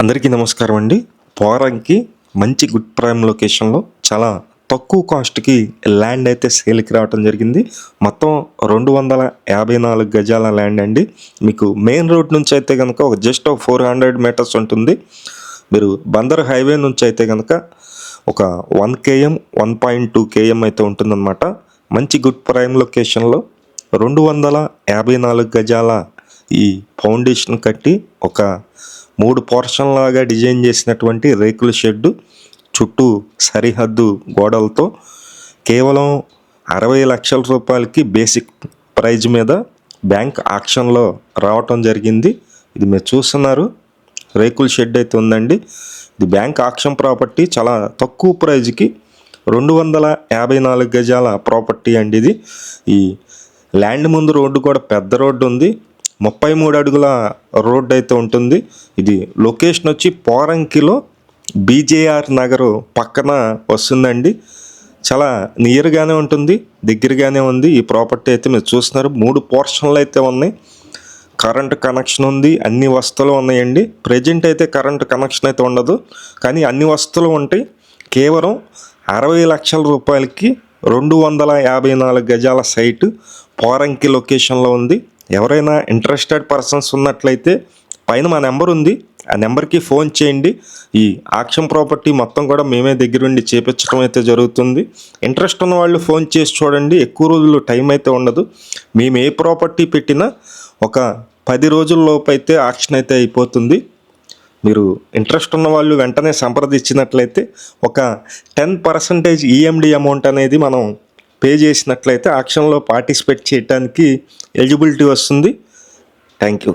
అందరికీ నమస్కారం అండి. పోరంకి మంచి గుడ్ ప్రైమ్ లొకేషన్లో చాలా తక్కువ కాస్ట్కి ల్యాండ్ అయితే సేల్కి రావడం జరిగింది. మొత్తం 254 గజాల ల్యాండ్ అండి. మీకు మెయిన్ రోడ్ నుంచి అయితే కనుక జస్ట్ 400 మీటర్స్ ఉంటుంది. మీరు బందర్ హైవే నుంచి అయితే కనుక ఒక 1 km 1.2 km అయితే ఉంటుందన్నమాట. మంచి గుడ్ ప్రైమ్ లొకేషన్లో 254 గజాల ఈ ఫౌండేషన్ కట్టి ఒక 3 పోర్షన్ లాగా డిజైన్ చేసినటువంటి రేకుల షెడ్డు చుట్టూ సరిహద్దు గోడలతో కేవలం 60 లక్షల రూపాయలకి బేసిక్ ప్రైజ్ మీద బ్యాంక్ ఆక్షన్లో రావటం జరిగింది. ఇది మీరు చూస్తున్నారు, రేకుల షెడ్ అయితే ఉందండి. ఇది బ్యాంక్ ఆక్షన్ ప్రాపర్టీ, చాలా తక్కువ ప్రైజ్కి 254 గజాల ప్రాపర్టీ అండి ఇది. ఈ ల్యాండ్ ముందు రోడ్డు కూడా పెద్ద రోడ్డు ఉంది, 33 అడుగుల రోడ్డు అయితే ఉంటుంది. ఇది లొకేషన్ వచ్చి పోరంకిలో బీజేఆర్ నగర్ పక్కన వస్తుందండి. చాలా నియర్గానే ఉంటుంది, దగ్గరగానే ఉంది. ఈ ప్రాపర్టీ అయితే మీరు చూస్తున్నారు, 3 పోర్షన్లు అయితే ఉన్నాయి. కరెంట్ కనెక్షన్ ఉంది, అన్ని వస్తువులు ఉన్నాయండి. ప్రజెంట్ అయితే కరెంట్ కనెక్షన్ అయితే ఉండదు, కానీ అన్ని వస్తువులు ఉంటాయి. కేవలం 60 లక్షల రూపాయలకి 254 గజాల సైటు పోరంకి లొకేషన్లో ఉంది. ఎవరైనా ఇంట్రెస్టెడ్ పర్సన్స్ ఉన్నట్లయితే పైన మా నెంబర్ ఉంది, ఆ నెంబర్కి ఫోన్ చేయండి. ఈ ఆక్షన్ ప్రాపర్టీ మొత్తం కూడా మేమే దగ్గరుండి చేపించడం అయితే జరుగుతుంది. ఇంట్రెస్ట్ ఉన్న వాళ్ళు ఫోన్ చేసి చూడండి, ఎక్కువ రోజులు టైం అయితే ఉండదు. మేము ఏ ప్రాపర్టీ పెట్టినా ఒక 10 రోజుల లోపు అయితే ఆక్షన్ అయితే అయిపోతుంది. మీరు ఇంట్రెస్ట్ ఉన్న వాళ్ళు వెంటనే సంప్రదించినట్లయితే ఒక 10% ఈఎండి అమౌంట్ అనేది మనం పే చేసినట్లయితే ఆక్షన్లో పార్టిసిపేట్ చేయడానికి ఎలిజిబిలిటీ వస్తుంది. Thank you.